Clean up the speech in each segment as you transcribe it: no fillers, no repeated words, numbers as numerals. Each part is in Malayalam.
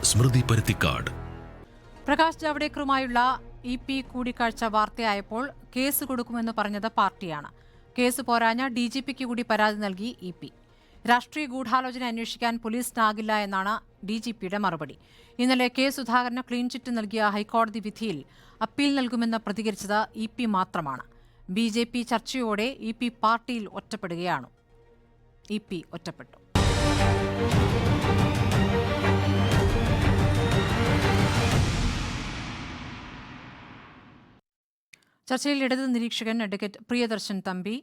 സ്മൃതി പരുത്തിക്കാട്. പ്രകാശ് ജാവ്ദേക്കറുമായുള്ള EP കൂടിക്കാഴ്ച വാർത്തയായപ്പോൾ കേസ് കൊടുക്കുമെന്ന് പറഞ്ഞത് പാർട്ടിയാണ്. കേസ് പോരാഞ്ഞ DGPക്ക് കൂടി പരാതി നൽകി EP. രാഷ്ട്രീയ ഗൂഢാലോചന അന്വേഷിക്കാൻ പോലീസിനാകില്ല എന്നാണ് DGPയുടെ മറുപടി. ഇന്നലെ കെ സുധാകരന് ക്ലീൻ ചിറ്റ് നൽകിയ ഹൈക്കോടതി വിധിയിൽ അപ്പീൽ നൽകുമെന്ന് പ്രതികരിച്ചത് EP മാത്രമാണ്. BJP ചർച്ചയോടെ EP പാർട്ടിയിൽ ഒറ്റപ്പെടുകയാണ്. EP ഒറ്റപ്പെട്ടു. ചർച്ചയിൽ ഇടത് നിരീക്ഷകൻ അഡ്വക്കേറ്റ് പ്രിയദർശൻ തമ്പി,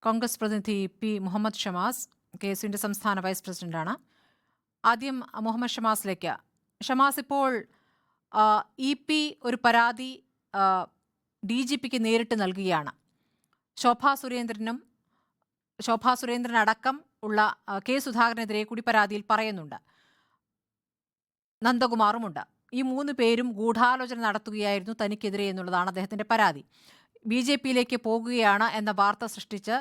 കോൺഗ്രസ് പ്രതിനിധി P മുഹമ്മദ് ഷമാസ്, KSUവിന്റെ സംസ്ഥാന വൈസ് പ്രസിഡന്റാണ്. ആദ്യം മുഹമ്മദ് ഷമാസിലേക്ക്. ഷമാസ്, ഇപ്പോൾ EP ഒരു പരാതി DGPക്ക് നേരിട്ട് നൽകുകയാണ്. ശോഭാ സുരേന്ദ്രൻ അടക്കം ഉള്ള കെ സുധാകരനെതിരെ കൂടി പരാതിയിൽ പറയുന്നുണ്ട്. നന്ദകുമാറുമുണ്ട്. ഈ 3 പേരും ഗൂഢാലോചന നടത്തുകയായിരുന്നു തനിക്കെതിരെ എന്നുള്ളതാണ് അദ്ദേഹത്തിന്റെ പരാതി. BJPയിലേക്ക് പോകുകയാണ് എന്ന വാർത്ത സൃഷ്ടിച്ച്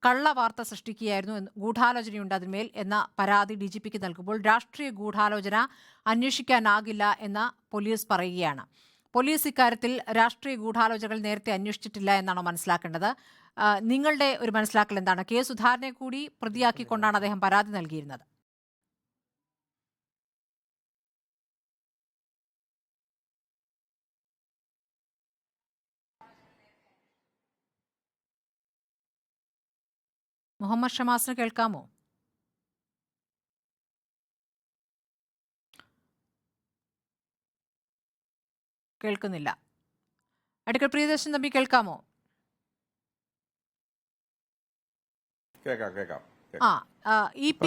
കള്ളവാർത്ത സൃഷ്ടിക്കുകയായിരുന്നു, ഗൂഢാലോചനയുണ്ട് അതിന്മേൽ എന്ന പരാതി DGPക്ക് നൽകുമ്പോൾ രാഷ്ട്രീയ ഗൂഢാലോചന അന്വേഷിക്കാനാകില്ല എന്ന് പോലീസ് പറയുകയാണ്. പോലീസ് ഇക്കാര്യത്തിൽ രാഷ്ട്രീയ ഗൂഢാലോചനകൾ നേരത്തെ അന്വേഷിച്ചിട്ടില്ല എന്നാണോ മനസ്സിലാക്കേണ്ടത്? നിങ്ങളുടെ ഒരു മനസ്സിലാക്കൽ എന്താണ്? കെ സുധാകരനെ കൂടി പ്രതിയാക്കിക്കൊണ്ടാണ് അദ്ദേഹം പരാതി നൽകിയിരുന്നത്. മുഹമ്മദ് ഷമാസിന് കേൾക്കാമോ? കേൾക്കുന്നില്ല. അഡ്വക്കേറ്റ് പ്രിയദർശൻ തമ്പി, കേൾക്കാമോ? EP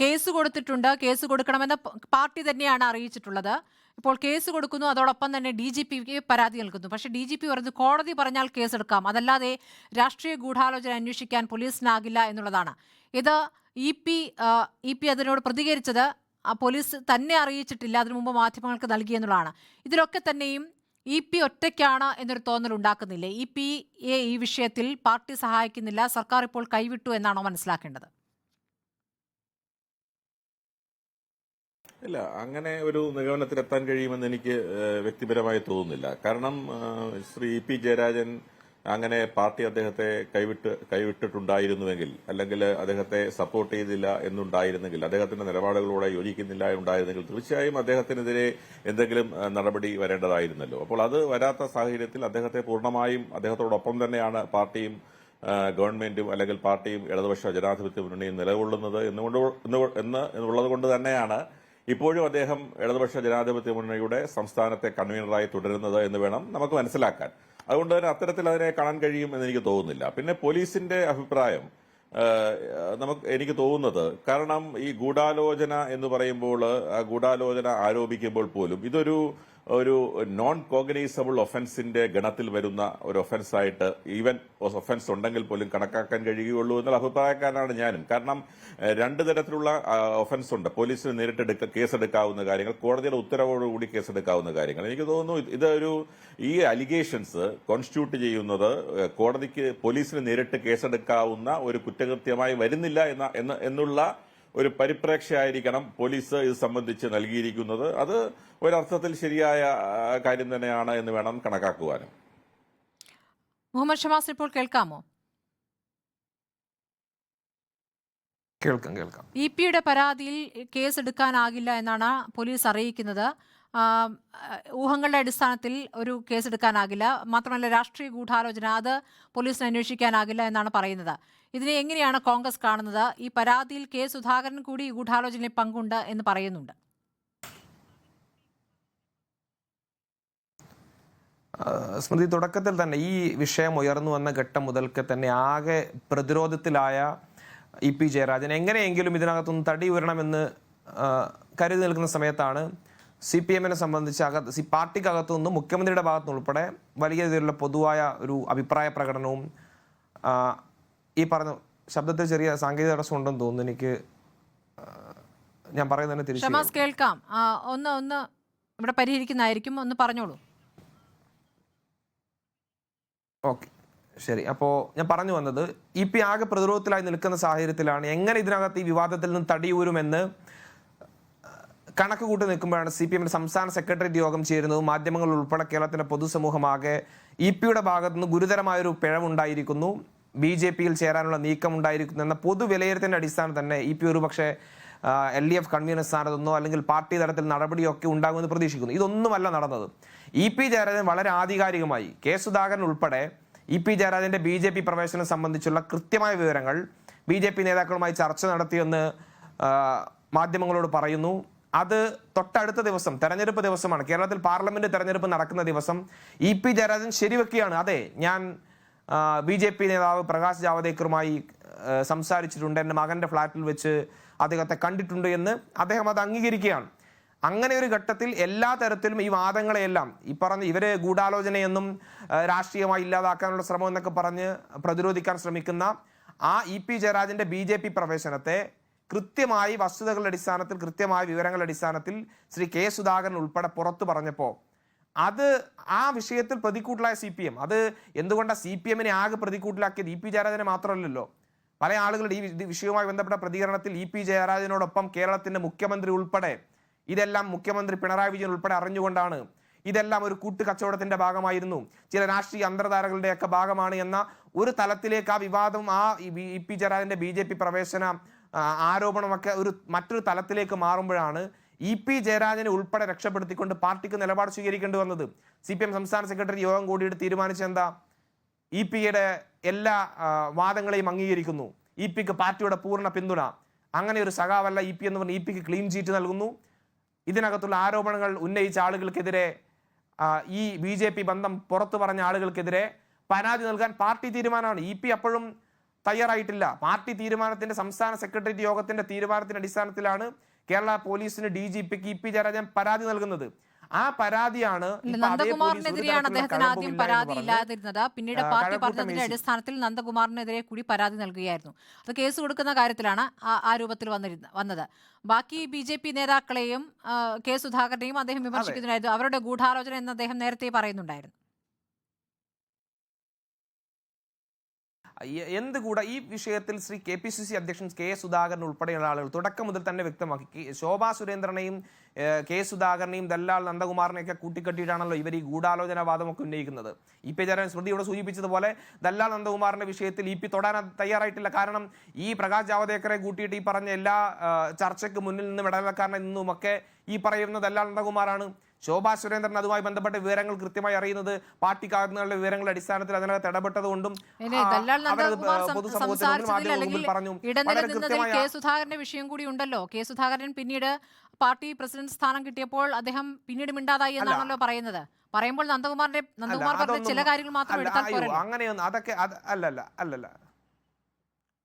കേസ് കൊടുത്തിട്ടുണ്ട്. കേസ് കൊടുക്കണമെന്ന് പാർട്ടി തന്നെയാണ് അറിയിച്ചിട്ടുള്ളത്. ഇപ്പോൾ കേസ് കൊടുക്കുന്നു, അതോടൊപ്പം തന്നെ DGPക്ക് പരാതി നൽകുന്നു. പക്ഷേ DGP പറഞ്ഞു കോടതി പറഞ്ഞാൽ കേസെടുക്കാം, അതല്ലാതെ രാഷ്ട്രീയ ഗൂഢാലോചന അന്വേഷിക്കാൻ പോലീസിനാകില്ല എന്നുള്ളതാണ്. ഇത് EP അതിനോട് പ്രതികരിച്ചത് പോലീസ് തന്നെ അറിയിച്ചിട്ടില്ല, അതിനു മുമ്പ് മാധ്യമങ്ങൾക്ക് നൽകിയെന്നുള്ളതാണ്. ഇതിലൊക്കെ തന്നെയും EP ഒറ്റയ്ക്കാണ് എന്നൊരു തോന്നൽ ഉണ്ടാക്കുന്നില്ലേ? EPയെ ഈ വിഷയത്തിൽ പാർട്ടി സഹായിക്കുന്നില്ല, സർക്കാർ ഇപ്പോൾ കൈവിട്ടു എന്നാണോ മനസ്സിലാക്കേണ്ടത്? ഇല്ല, അങ്ങനെ ഒരു നിഗമനത്തിലെത്താൻ കഴിയുമെന്ന് എനിക്ക് വ്യക്തിപരമായി തോന്നുന്നില്ല. കാരണം ശ്രീ EP ജയരാജൻ അങ്ങനെ പാർട്ടി അദ്ദേഹത്തെ കൈവിട്ടിട്ടുണ്ടായിരുന്നുവെങ്കിൽ, അല്ലെങ്കിൽ അദ്ദേഹത്തെ സപ്പോർട്ട് ചെയ്തില്ല എന്നുണ്ടായിരുന്നെങ്കിൽ, അദ്ദേഹത്തിന്റെ നിലപാടുകളോടെ യോജിക്കുന്നില്ല ഉണ്ടായിരുന്നെങ്കിൽ തീർച്ചയായും അദ്ദേഹത്തിനെതിരെ എന്തെങ്കിലും നടപടി വരേണ്ടതായിരുന്നല്ലോ. അപ്പോൾ അത് വരാത്ത സാഹചര്യത്തിൽ അദ്ദേഹത്തെ പൂർണ്ണമായും അദ്ദേഹത്തോടൊപ്പം തന്നെയാണ് പാർട്ടിയും ഗവൺമെന്റും അല്ലെങ്കിൽ പാർട്ടിയും ഇടതുപക്ഷ ജനാധിപത്യ മുന്നണിയും നിലകൊള്ളുന്നത് എന്നുള്ളത് കൊണ്ട് തന്നെയാണ് ഇപ്പോഴും അദ്ദേഹം ഇടതുപക്ഷ ജനാധിപത്യ മുന്നണിയുടെ സംസ്ഥാനത്തെ കൺവീനറായി തുടരുന്നത് എന്ന് വേണം നമുക്ക് മനസ്സിലാക്കാൻ. അതുകൊണ്ട് തന്നെ അത്തരത്തിൽ അതിനെ കാണാൻ കഴിയും എന്ന് എനിക്ക് തോന്നുന്നില്ല. പിന്നെ പോലീസിന്റെ അഭിപ്രായം എനിക്ക് തോന്നുന്നത്, കാരണം ഈ ഗൂഢാലോചന എന്ന് പറയുമ്പോൾ, ഗൂഢാലോചന ആരോപിക്കുമ്പോൾ പോലും ഇതൊരു നോൺ കോഗ്നൈസബിൾ ഒഫൻസിന്റെ ഗണത്തിൽ വരുന്ന ഒരു ഒഫൻസായിട്ട്, ഈവൻ ഒഫൻസ് ഉണ്ടെങ്കിൽ പോലും കണക്കാക്കാൻ കഴിയുകയുള്ളൂ എന്നുള്ള അഭിപ്രായക്കാരനാണ് ഞാനും. കാരണം 2 തരത്തിലുള്ള ഒഫൻസ് ഉണ്ട്. പോലീസിന് നേരിട്ട് കേസെടുക്കാവുന്ന കാര്യങ്ങൾ, കോടതിയുടെ ഉത്തരവോടുകൂടി കേസെടുക്കാവുന്ന കാര്യങ്ങൾ. എനിക്ക് തോന്നുന്നു ഈ അലിഗേഷൻസ് കോൺസ്റ്റിറ്റ്യൂട്ട് ചെയ്യുന്നത് പോലീസിന് നേരിട്ട് കേസെടുക്കാവുന്ന ഒരു കുറ്റകൃത്യമായി വരുന്നില്ല എന്നുള്ള ഒരു പരിപ്രേക്ഷ്യമായിരിക്കണം പോലീസ് ഇത് സംബന്ധിച്ച് നൽകിയിരിക്കുന്നത്. അത് ഒരർത്ഥത്തിൽ ശരിയായ കാര്യം തന്നെയാണ് എന്ന് വേണം കണക്കാക്കുവാനും. മുഹമ്മദ് ഷമാസ്, ഇപ്പോൾ കേൾക്കാമോ? കേൾക്കാം. EPയുടെ പരാതിയിൽ കേസെടുക്കാനാകില്ല എന്നാണ് പോലീസ് അറിയിക്കുന്നത്. ഊഹങ്ങളുടെ അടിസ്ഥാനത്തിൽ ഒരു കേസെടുക്കാനാകില്ല, മാത്രമല്ല രാഷ്ട്രീയ ഗൂഢാലോചന അത് പോലീസിന് അന്വേഷിക്കാനാകില്ല എന്നാണ് പറയുന്നത്. ഇതിനെ എങ്ങനെയാണ് കോൺഗ്രസ് കാണുന്നത്? ഈ പരാതിയിൽ കെ സുധാകരൻ കൂടി ഗൂഢാലോചനയിൽ പങ്കുണ്ട് എന്ന് പറയുന്നുണ്ട്. സ്മൃതി, തുടക്കത്തിൽ തന്നെ ഈ വിഷയം ഉയർന്നു വന്ന ഘട്ടം മുതൽക്ക് തന്നെ ആകെ പ്രതിരോധത്തിലായ EP ജയരാജൻ എങ്ങനെയെങ്കിലും ഇതിനകത്തുനിന്ന് തടി ഉയരണമെന്ന് കരുതി നിൽക്കുന്ന സമയത്താണ് CPM-നെ സംബന്ധിച്ച് പാർട്ടിക്കകത്തു നിന്നും മുഖ്യമന്ത്രിയുടെ ഭാഗത്തു നിന്നുൾപ്പെടെ വലിയ രീതിയിലുള്ള പൊതുവായ ഒരു അഭിപ്രായ പ്രകടനവും, ഈ പറഞ്ഞ ശബ്ദത്തിൽ ചെറിയ സാങ്കേതിക തടസ്സം ഉണ്ടെന്ന് തോന്നുന്നു. എനിക്ക് ഞാൻ പറയുന്നതിന് തിരിച്ചു കേൾക്കാം. ഒന്ന് ഇവിടെ പരിഹരിക്കുന്നതായിരിക്കും, ഒന്ന് പറഞ്ഞോളൂ. ഓക്കെ, ശരി. അപ്പോൾ ഞാൻ പറഞ്ഞു വന്നത്, EP ആകെ പ്രതിരോധത്തിലായി നിൽക്കുന്ന സാഹചര്യത്തിലാണ് എങ്ങനെ ഇതിനകത്ത് ഈ വിവാദത്തിൽ നിന്ന് തടിയൂരുമെന്ന് കണക്ക് കൂട്ടി നിൽക്കുമ്പോഴാണ് CPM സംസ്ഥാന സെക്രട്ടേറിയറ്റ് യോഗം ചേരുന്നതും മാധ്യമങ്ങൾ ഉൾപ്പെടെ കേരളത്തിന്റെ പൊതുസമൂഹമാകെ EP-യുടെ ഭാഗത്തുനിന്ന് ഗുരുതരമായൊരു പിഴവുണ്ടായിരിക്കുന്നു, BJP-യിൽ ചേരാനുള്ള നീക്കം ഉണ്ടായിരിക്കുന്നു എന്ന പൊതു വിലയിരുത്തലിന്റെ അടിസ്ഥാനം തന്നെ EP ഒരു പക്ഷേ LDF കൺവീനർ സ്ഥാനത്തൊന്നോ അല്ലെങ്കിൽ പാർട്ടി തലത്തിൽ നടപടിയൊക്കെ ഉണ്ടാകുമെന്ന് പ്രതീക്ഷിക്കുന്നു. ഇതൊന്നുമല്ല നടന്നത്. EP ജയരാജൻ വളരെ ആധികാരികമായി കെ സുധാകരൻ ഉൾപ്പെടെ EP ജയരാജന്റെ BJP പ്രവേശനം സംബന്ധിച്ചുള്ള കൃത്യമായ വിവരങ്ങൾ BJP നേതാക്കളുമായി ചർച്ച നടത്തിയെന്ന് മാധ്യമങ്ങളോട് പറയുന്നു. അത് തൊട്ടടുത്ത ദിവസം തെരഞ്ഞെടുപ്പ് ദിവസമാണ്, കേരളത്തിൽ പാർലമെന്റ് തെരഞ്ഞെടുപ്പ് നടക്കുന്ന ദിവസം EP ജയരാജൻ ശരിവെക്കുകയാണ്. അതെ, ഞാൻ BJP നേതാവ് പ്രകാശ് ജാവദേക്കറുമായി സംസാരിച്ചിട്ടുണ്ട്, എൻ്റെ മകന്റെ ഫ്ലാറ്റിൽ വെച്ച് അദ്ദേഹത്തെ കണ്ടിട്ടുണ്ട് എന്ന് അദ്ദേഹം അത് അംഗീകരിക്കുകയാണ്. അങ്ങനെ ഒരു ഘട്ടത്തിൽ എല്ലാ തരത്തിലും ഈ വാദങ്ങളെയെല്ലാം ഈ പറഞ്ഞ ഇവര് ഗൂഢാലോചനയെന്നും രാഷ്ട്രീയമായി ഇല്ലാതാക്കാനുള്ള ശ്രമം എന്നൊക്കെ പറഞ്ഞ് പ്രതിരോധിക്കാൻ ശ്രമിക്കുന്ന ആ EP ജയരാജന്റെ BJP പ്രവേശനത്തെ കൃത്യമായി വസ്തുതകളുടെ അടിസ്ഥാനത്തിൽ കൃത്യമായ വിവരങ്ങളുടെ അടിസ്ഥാനത്തിൽ ശ്രീ കെ സുധാകരൻ ഉൾപ്പെടെ പുറത്തു പറഞ്ഞപ്പോൾ അത് ആ വിഷയത്തിൽ പ്രതിക്കൂട്ടിലായ CPM, അത് എന്തുകൊണ്ടാണ് CPM-നെ ആകെ പ്രതിക്കൂട്ടിലാക്കിയത്? EP ജയരാജനെ മാത്രമല്ലല്ലോ, പല ആളുകളുടെ ഈ വിഷയവുമായി ബന്ധപ്പെട്ട പ്രതികരണത്തിൽ EP ജയരാജനോടൊപ്പം കേരളത്തിന്റെ മുഖ്യമന്ത്രി ഉൾപ്പെടെ ഇതെല്ലാം മുഖ്യമന്ത്രി പിണറായി വിജയൻ ഉൾപ്പെടെ അറിഞ്ഞുകൊണ്ടാണ്, ഇതെല്ലാം ഒരു കൂട്ടുകച്ചവടത്തിന്റെ ഭാഗമായിരുന്നു, ചില രാഷ്ട്രീയ അന്തർധാരകളുടെയൊക്കെ ഭാഗമാണ് എന്ന ഒരു തലത്തിലേക്ക് ആ വിവാദം, ആ EP ജയരാജന്റെ BJP പ്രവേശന ആരോപണമൊക്കെ മറ്റൊരു തലത്തിലേക്ക് മാറുമ്പോഴാണ് EP ജയരാജനെ ഉൾപ്പെടെ രക്ഷപ്പെടുത്തിക്കൊണ്ട് പാർട്ടിക്ക് നിലപാട് സ്വീകരിക്കേണ്ടി വന്നത്. CPM സംസ്ഥാന സെക്രട്ടറി യോഗം കൂടിയിട്ട് തീരുമാനിച്ചെന്താ? EP-യുടെ എല്ലാ വാദങ്ങളെയും അംഗീകരിക്കുന്നു, EP-ക്ക് പാർട്ടിയുടെ പൂർണ്ണ പിന്തുണ, അങ്ങനെ ഒരു സഖാവല്ല EP എന്ന് പറഞ്ഞ് EP-ക്ക് ക്ലീൻ ചീറ്റ് നൽകുന്നു. ഇതിനകത്തുള്ള ആരോപണങ്ങൾ ഉന്നയിച്ച ആളുകൾക്കെതിരെ, ഈ BJP ബന്ധം പുറത്തു പറഞ്ഞ ആളുകൾക്കെതിരെ പരാതി നൽകാൻ പാർട്ടി തീരുമാനമാണ്. EP അപ്പോഴും തയ്യാറായിട്ടില്ല. പാർട്ടി തീരുമാനത്തിന്റെ സംസ്ഥാന സെക്രട്ടേറിയറ്റ് യോഗത്തിന്റെ തീരുമാനത്തിന്റെ അടിസ്ഥാനത്തിലാണ് കേരള പോലീസിന് DGP-ക്ക് EP ജയരാജൻ പരാതി നൽകുന്നത്. ആ പരാതിയാണ് നന്ദകുമാറിനെതിരെയാണ് അദ്ദേഹത്തിന് ആദ്യം പരാതി ഇല്ലാതിരുന്നത്. പിന്നീട് പാർട്ടി പറഞ്ഞതിന്റെ അടിസ്ഥാനത്തിൽ നന്ദകുമാറിനെതിരെ കൂടി പരാതി നൽകുകയായിരുന്നു. അത് കേസ് കൊടുക്കുന്ന കാര്യത്തിലാണ് ആ രൂപത്തിൽ വന്നത്. ബാക്കി BJP നേതാക്കളെയും കെ സുധാകരനെയും അദ്ദേഹം വിമർശിക്കുന്നതായിരുന്നു. അവരുടെ ഗൂഢാലോചന എന്ന് അദ്ദേഹം നേരത്തെ പറയുന്നുണ്ടായിരുന്നു. എന്തുകൂടെ ഈ വിഷയത്തിൽ ശ്രീ KPCC അധ്യക്ഷൻ കെ സുധാകരൻ ഉൾപ്പെടെയുള്ള ആളുകൾ തുടക്കം മുതൽ തന്നെ വ്യക്തമാക്കി, ശോഭാ സുരേന്ദ്രനെയും കെ സുധാകരനെയും ദല്ലാൽ നന്ദകുമാറിനെയൊക്കെ കൂട്ടിക്കെട്ടിയിട്ടാണല്ലോ ഇവർ ഈ ഗൂഢാലോചന വാദമൊക്കെ ഉന്നയിക്കുന്നത്. EP ജയരാജൻ സ്മൃതി ഇവിടെ സൂചിപ്പിച്ചതുപോലെ ദല്ലാൽ നന്ദകുമാറിന്റെ വിഷയത്തിൽ EP തൊടാൻ തയ്യാറായിട്ടില്ല. കാരണം ഈ പ്രകാശ് ജാവദേക്കറെ കൂട്ടിയിട്ട് ഈ പറഞ്ഞ എല്ലാ ചർച്ചയ്ക്ക് മുന്നിൽ നിന്ന് ഇടനിലക്കാരനിൽ നിന്നുമൊക്കെ ഈ പറയുന്ന ദല്ലാൽ നന്ദകുമാറാണ്. ശോഭാ സുരേന്ദ്രൻ അതുമായി ബന്ധപ്പെട്ട വിവരങ്ങൾ കൃത്യമായി അറിയുന്നത് പാർട്ടിക്കാരുടെ വിവരങ്ങളുടെ അടിസ്ഥാനത്തിൽ അതിനകത്ത് ഇടപെട്ടതുകൊണ്ടും പറഞ്ഞു. കെ സുധാകരന്റെ വിഷയം കൂടി ഉണ്ടല്ലോ. കെ സുധാകരൻ പിന്നീട് പാർട്ടി പ്രസിഡന്റ് സ്ഥാനം കിട്ടിയപ്പോൾ അദ്ദേഹം പിന്നീട് മിണ്ടാതായി എന്നാണല്ലോ പറയുന്നത്. പറയുമ്പോൾ നന്ദകുമാറിന്റെ ചില കാര്യങ്ങൾ മാത്രം എടുത്താൽ പോരല്ലോ. അങ്ങനെയൊന്നും അതൊക്കെ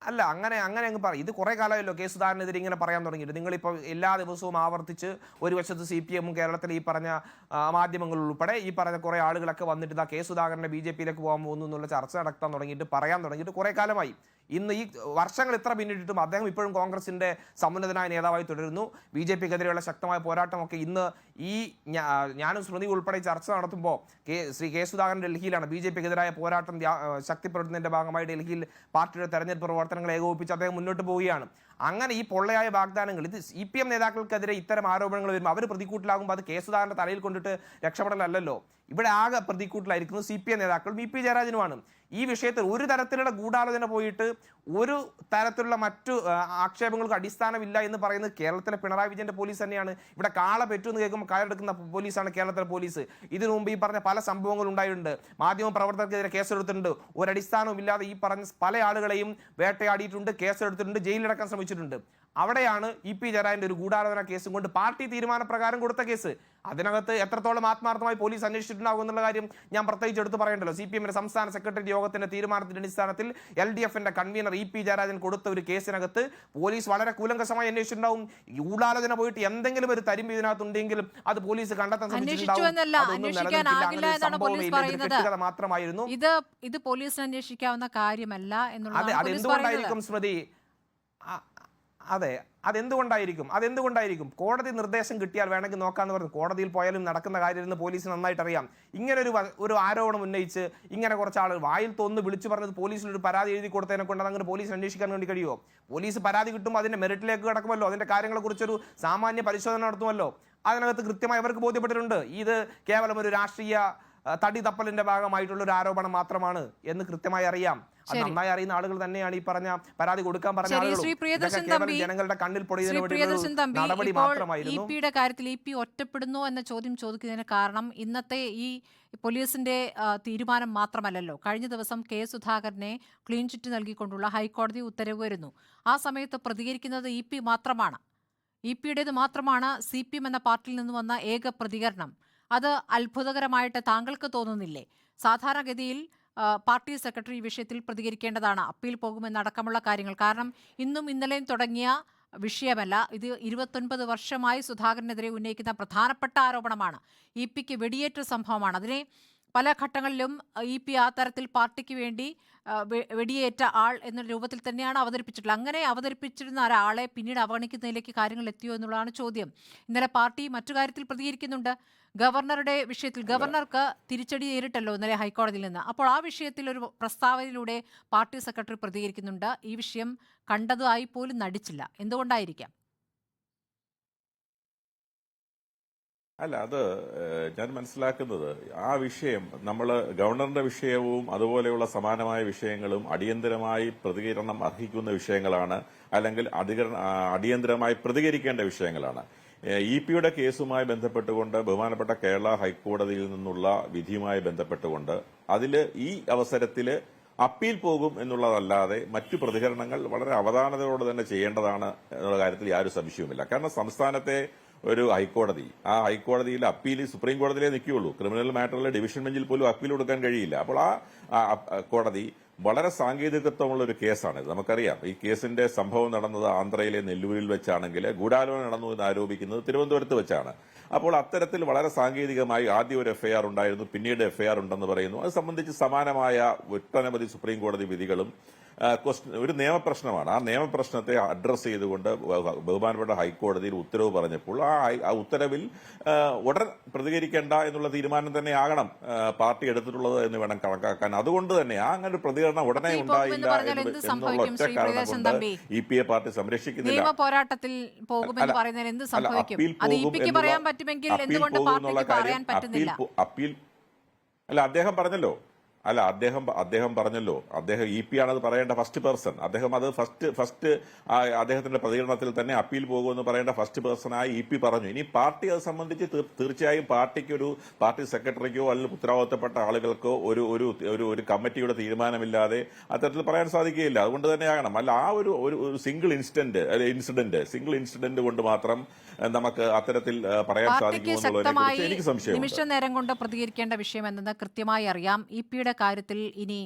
അല്ല അങ്ങനെ അങ്ങ് പറയും. ഇത് കുറെ കാലമല്ലോ കെ സുധാകരനെതിരെ ഇങ്ങനെ പറയാൻ തുടങ്ങിയിട്ട്. നിങ്ങളിപ്പോൾ എല്ലാ ദിവസവും ആവർത്തിച്ച് ഒരു വശത്ത് CPM-ഉം കേരളത്തിൽ ഈ പറഞ്ഞ മാധ്യമങ്ങൾ ഉൾപ്പെടെ ഈ പറഞ്ഞ കുറെ ആളുകളൊക്കെ വന്നിട്ട് കെ സുധാകരനെ BJP-യിലേക്ക് പോകാൻ പോകുന്നു എന്നുള്ള ചർച്ച നടത്താൻ തുടങ്ങിയിട്ട് പറയാൻ തുടങ്ങിയിട്ട് കുറെ കാലമായി. ഇന്ന് ഈ വർഷങ്ങൾ ഇത്ര പിന്നിട്ടിട്ടും അദ്ദേഹം ഇപ്പോഴും കോൺഗ്രസിന്റെ സമുന്നതനായ നേതാവായി തുടരുന്നു. BJP-ക്കെതിരെയുള്ള ശക്തമായ പോരാട്ടമൊക്കെ ഇന്ന് ഈ ഞാനും സ്മൃതി ഉൾപ്പെടെ ചർച്ച നടത്തുമ്പോൾ ശ്രീ കെ സുധാകരൻ ഡൽഹിയിലാണ്. BJP-ക്കെതിരായ പോരാട്ടം ശക്തിപ്പെടുത്തുന്നതിന്റെ ഭാഗമായി ഡൽഹിയിൽ പാർട്ടിയുടെ തെരഞ്ഞെടുപ്പ് പ്രവർത്തനങ്ങൾ ഏകോപിപ്പിച്ച് അദ്ദേഹം മുന്നോട്ട് പോവുകയാണ്. അങ്ങനെ ഈ പൊള്ളയായ വാഗ്ദാനങ്ങൾ, ഇത് CPM നേതാക്കൾക്കെതിരെ ഇത്തരം ആരോപണങ്ങൾ വരുമ്പോൾ അവർ പ്രതിക്കൂട്ടിലാകുമ്പോൾ അത് കെ സുധാകരന്റെ തലയിൽ കൊണ്ടിട്ട് രക്ഷപ്പെടലല്ലോ. ഇവിടെ ആകെ പ്രതിക്കൂട്ടിലായിരിക്കുന്നത് CPM നേതാക്കളും EP ജയരാജനുമാണ്. ഈ വിഷയത്തിൽ ഒരു തരത്തിലുള്ള ഗൂഢാലോചന പോയിട്ട് ഒരു തരത്തിലുള്ള മറ്റു ആക്ഷേപങ്ങൾക്ക് അടിസ്ഥാനമില്ല എന്ന് പറയുന്നത് കേരളത്തിലെ പിണറായി വിജയന്റെ പോലീസ് തന്നെയാണ്. ഇവിടെ കാള പെറ്റെന്ന് കേൾക്കുമ്പോൾ കയറെടുക്കുന്ന പോലീസാണ് കേരളത്തിലെ പോലീസ്. ഇതിനു മുമ്പ് ഈ പറഞ്ഞ പല സംഭവങ്ങളും ഉണ്ടായിട്ടുണ്ട്. മാധ്യമ പ്രവർത്തകർക്കെതിരെ കേസെടുത്തിട്ടുണ്ട്. ഒരടിസ്ഥാനവും ഇല്ലാതെ ഈ പറഞ്ഞ പല ആളുകളെയും വേട്ടയാടിയിട്ടുണ്ട്, കേസെടുത്തിട്ടുണ്ട്, ജയിലിലടക്കാൻ ശ്രമിച്ചിട്ടുണ്ട്. അവിടെയാണ് EP ജയരാജന്റെ ഒരു ഗൂഢാലോചന കേസും കൊണ്ട് പാർട്ടി തീരുമാനപ്രകാരം കൊടുത്ത കേസ്. അതിനകത്ത് എത്രത്തോളം ആത്മാർത്ഥമായി പോലീസ് അന്വേഷിച്ചിട്ടുണ്ടാകും എന്നുള്ള കാര്യം ഞാൻ പ്രത്യേകിച്ച് എടുത്ത് പറയണ്ടല്ലോ. CPM-ന്റെ സംസ്ഥാന സെക്രട്ടറി യോഗത്തിന്റെ തീരുമാനത്തിന്റെ അടിസ്ഥാനത്തിൽ LDF-ന്റെ കൺവീനർ EP ജയരാജൻ കൊടുത്ത ഒരു കേസിനകത്ത് പോലീസ് വളരെ കൂലങ്കഷമായി അന്വേഷിച്ചിട്ടുണ്ടാവും. ഗൂഢാലോചന പോയിട്ട് എന്തെങ്കിലും ഒരു തരിമ്പ് ഇതിനകത്തുണ്ടെങ്കിലും അത് പോലീസ് കണ്ടെത്താൻ മാത്രമായിരുന്നു. ഇത് പോലീസിന് അന്വേഷിക്കാവുന്ന കാര്യമല്ല എന്നുള്ളത്. അതെന്തുകൊണ്ടായിരിക്കും സ്മൃതി? അതെ, അതെന്തുകൊണ്ടായിരിക്കും കോടതി നിർദ്ദേശം കിട്ടിയാൽ വേണമെങ്കിൽ നോക്കാന്ന് പറഞ്ഞു. കോടതിയിൽ പോയാലും നടക്കുന്ന കാര്യം പോലീസിന് നന്നായിട്ട് അറിയാം. ഇങ്ങനെ ഒരു ആരോപണം ഉന്നയിച്ച് ഇങ്ങനെ കുറച്ച് ആളുകൾ വായിൽ തോന്നുന്നു വിളിച്ചു പറഞ്ഞത് പോലീസിനൊരു പരാതി എഴുതി കൊടുത്തതിനെ കൊണ്ട് അങ്ങനെ പോലീസിന് അന്വേഷിക്കാൻ വേണ്ടി കഴിയുമോ? പോലീസ് പരാതി കിട്ടുമ്പോൾ അതിന്റെ മെറിറ്റിലേക്ക് കിടക്കുമല്ലോ, അതിന്റെ കാര്യങ്ങളെ കുറിച്ചൊരു സാമാന്യ പരിശോധന നടത്തുമല്ലോ. അതിനകത്ത് കൃത്യമായി അവർക്ക് ബോധ്യപ്പെട്ടിട്ടുണ്ട് ഇത് കേവലം ഒരു രാഷ്ട്രീയ തടി തപ്പലിന്റെ ഭാഗമായിട്ടുള്ള ഒരു ആരോപണം മാത്രമാണ് എന്ന് കൃത്യമായി അറിയാം. അത് നന്നായി അറിയുന്ന ആളുകൾ തന്നെയാണ് ഈ പറഞ്ഞ പരാതി കൊടുക്കാൻ പറഞ്ഞ ആളുകളും. ജനങ്ങളുടെ കണ്ണിൽ പൊടിയുന്നതിന് നടപടി മാത്രമായിരുന്നു. ഇപിയുടെ കാര്യത്തിൽ ഇപി ഒറ്റപ്പെടുന്നു എന്ന ചോദ്യം ചോദിക്കുന്നതിന് കാരണം ഇന്നത്തെ ഈ പോലീസിന്റെ തീരുമാനം മാത്രമല്ലല്ലോ. കഴിഞ്ഞ ദിവസം കെ സുധാകരനെ ക്ലീൻ ചിറ്റ് നൽകിക്കൊണ്ടുള്ള ഹൈക്കോടതി ഉത്തരവ് വരുന്നു. ആ സമയത്ത് പ്രതികരിക്കുന്നത് ഇപി മാത്രമാണ്. ഇപിയുടേത് മാത്രമാണ് CPM എന്ന പാർട്ടിയിൽ നിന്ന് വന്ന ഏക പ്രതികരണം. അത് അത്ഭുതകരമായിട്ട് താങ്കൾക്ക് തോന്നുന്നില്ലേ? സാധാരണഗതിയിൽ പാർട്ടി സെക്രട്ടറി ഈ വിഷയത്തിൽ പ്രതികരിക്കേണ്ടതാണ്, അപ്പീൽ പോകുമെന്നടക്കമുള്ള കാര്യങ്ങൾ. കാരണം ഇന്നും ഇന്നലെയും തുടങ്ങിയ വിഷയമല്ല ഇത്. 29 വർഷമായി സുധാകരനെതിരെ ഉന്നയിക്കുന്ന പ്രധാനപ്പെട്ട ആരോപണമാണ്. ഇപിക്ക് വെടിയേറ്റ സംഭവമാണ്. അതിനെ പല ഘട്ടങ്ങളിലും EP ആ തരത്തിൽ പാർട്ടിക്ക് വേണ്ടി വെടിയേറ്റ ആൾ എന്ന രൂപത്തിൽ തന്നെയാണ് അവതരിപ്പിച്ചിട്ടുള്ളത്. അങ്ങനെ അവതരിപ്പിച്ചിരുന്ന ഒരാളെ പിന്നീട് അവഗണിക്കുന്നതിലേക്ക് കാര്യങ്ങൾ എത്തിയോ എന്നുള്ളതാണ് ചോദ്യം. ഇന്നലെ പാർട്ടി മറ്റു കാര്യത്തിൽ പ്രതികരിക്കുന്നുണ്ട്. ഗവർണറുടെ വിഷയത്തിൽ ഗവർണർക്ക് തിരിച്ചടി നേരിട്ടല്ലോ ഇന്നലെ ഹൈക്കോടതിയിൽ നിന്ന്. അപ്പോൾ ആ വിഷയത്തിൽ ഒരു പ്രസ്താവനയിലൂടെ പാർട്ടി സെക്രട്ടറി പ്രതികരിക്കുന്നുണ്ട്. ഈ വിഷയം കണ്ടതായി പോലും നടിച്ചില്ല. എന്തുകൊണ്ടായിരിക്കാം? അല്ല, അത് ഞാൻ മനസ്സിലാക്കുന്നത് ആ വിഷയം നമ്മൾ ഗവർണറുടെ വിഷയവും അതുപോലെയുള്ള സമാനമായ വിഷയങ്ങളും അടിയന്തരമായി പ്രതികരണം അർഹിക്കുന്ന വിഷയങ്ങളാണ്, അല്ലെങ്കിൽ അടിയന്തരമായി പ്രതികരിക്കേണ്ട വിഷയങ്ങളാണ്. ഇപിയുടെ കേസുമായി ബന്ധപ്പെട്ടുകൊണ്ട് ബഹുമാനപ്പെട്ട കേരള ഹൈക്കോടതിയിൽ നിന്നുള്ള വിധിയുമായി ബന്ധപ്പെട്ടുകൊണ്ട് അതിൽ ഈ അവസരത്തിൽ അപ്പീൽ പോകും എന്നുള്ളതല്ലാതെ മറ്റു പ്രതികരണങ്ങൾ വളരെ അവധാനതയോടെ തന്നെ ചെയ്യേണ്ടതാണ് എന്നുള്ള കാര്യത്തിൽ യാതൊരു സംശയവുമില്ല. കാരണം സംസ്ഥാനത്തെ ഒരു ഹൈക്കോടതി, ആ ഹൈക്കോടതിയിൽ അപ്പീൽ സുപ്രീം കോടതിയിലേ നിൽക്കുകയുള്ളൂ. ക്രിമിനൽ മാറ്ററിലെ ഡിവിഷൻ ബെഞ്ചിൽ പോലും അപ്പീൽ കൊടുക്കാൻ കഴിയില്ല. അപ്പോൾ ആ കോടതി വളരെ സാങ്കേതികത്വമുള്ള ഒരു കേസാണിത്. നമുക്കറിയാം ഈ കേസിന്റെ സംഭവം നടന്നത് ആന്ധ്രയിലെ നെല്ലൂരിൽ വെച്ചാണെങ്കിൽ ഗൂഢാലോചന നടന്നു എന്ന് ആരോപിക്കുന്നത് തിരുവനന്തപുരത്ത് വെച്ചാണ്. അപ്പോൾ അത്തരത്തിൽ വളരെ സാങ്കേതികമായി ആദ്യം ഒരു FIR ഉണ്ടായിരുന്നു, പിന്നീട് FIR ഉണ്ടെന്ന് പറയുന്നു. അത് സംബന്ധിച്ച് സമാനമായ ഒട്ടനവധി സുപ്രീം കോടതി വിധികളും ഒരു നിയമപ്രശ്നമാണ്. ആ നിയമപ്രശ്നത്തെ അഡ്രസ് ചെയ്തുകൊണ്ട് ബഹുമാനപ്പെട്ട ഹൈക്കോടതിയിൽ ഉത്തരവ് പറഞ്ഞപ്പോൾ ആ ഉത്തരവിൽ ഉടൻ പ്രതികരിക്കേണ്ട എന്നുള്ള തീരുമാനം തന്നെ ആകണം പാർട്ടി എടുത്തിട്ടുള്ളത് എന്ന് വേണം കണക്കാക്കാൻ. അതുകൊണ്ട് തന്നെ അങ്ങനെ ഒരു പ്രതികരണം ഉടനെ ഉണ്ടായില്ല എന്നുള്ള ഒറ്റ കാരണം കൊണ്ട് EPയെ പാർട്ടി സംരക്ഷിക്കുന്നില്ല. പോരാട്ടത്തിൽ പോകുമെന്ന് പറയുന്നതിൽ എന്ത് സംഭവിക്കും? അത് ഇപിക്ക് പറയാൻ പറ്റുമെങ്കിൽ എന്തുകൊണ്ട് പാർട്ടിക്ക് പറയാൻ പറ്റുന്നില്ല? അപ്പീൽ അല്ല, അദ്ദേഹം പറഞ്ഞല്ലോ, അദ്ദേഹം EP ആണത് പറയേണ്ട ഫസ്റ്റ് പേഴ്സൺ. അദ്ദേഹം അത് ഫസ്റ്റ് അദ്ദേഹത്തിന്റെ പ്രതികരണത്തിൽ തന്നെ അപ്പീൽ പോകുമെന്ന് പറയേണ്ട ഫസ്റ്റ് പേഴ്സണായി EP പറഞ്ഞു. ഇനി പാർട്ടി അത് സംബന്ധിച്ച് തീർച്ചയായും പാർട്ടി സെക്രട്ടറിക്കോ അല്ലെങ്കിൽ ഉത്തരവാദിത്തപ്പെട്ട ആളുകൾക്കോ ഒരു കമ്മിറ്റിയുടെ തീരുമാനമില്ലാതെ അത്തരത്തിൽ പറയാൻ സാധിക്കുകയില്ല. അതുകൊണ്ട് തന്നെയാകണം. അല്ല, ആ ഒരു സിംഗിൾ ഇൻസിഡന്റ് കൊണ്ട് മാത്രം നമുക്ക് അത്തരത്തിൽ പറയാൻ സാധിക്കുമെന്നുള്ളതിനെ എനിക്ക് സംശയം. നിമിഷ നേരം കൊണ്ട് പ്രതികരിക്കേണ്ട വിഷയം എന്തെന്ന് കൃത്യമായി അറിയാം. ഇപിയുടെ കാര്യത്തിൽ ഇനി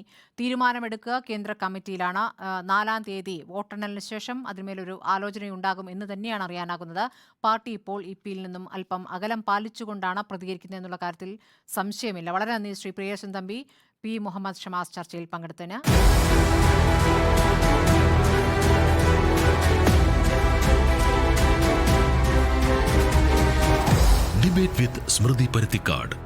തീരുമാനമെടുക്കുക കേന്ദ്ര കമ്മിറ്റിയിലാണ്. 4-ാം തീയതി വോട്ടെണ്ണലിന് ശേഷം അതിന്മേലൊരു ആലോചനയുണ്ടാകും എന്ന് തന്നെയാണ് അറിയാനാകുന്നത്. പാർട്ടി ഇപ്പോൾ ഇപിയിൽ നിന്നും അല്പം അകലം പാലിച്ചുകൊണ്ടാണ് പ്രതികരിക്കുന്നത് എന്നുള്ള കാര്യത്തിൽ സംശയമില്ല. വളരെ നന്ദി ശ്രീ പ്രിയേശൻ തമ്പി, P. മുഹമ്മദ് ഷമാസ് ചർച്ചയിൽ പങ്കെടുത്തതിന്. ഡിബേറ്റ് വിത്ത് സ്മൃതി പരുത്തിക്കാട്.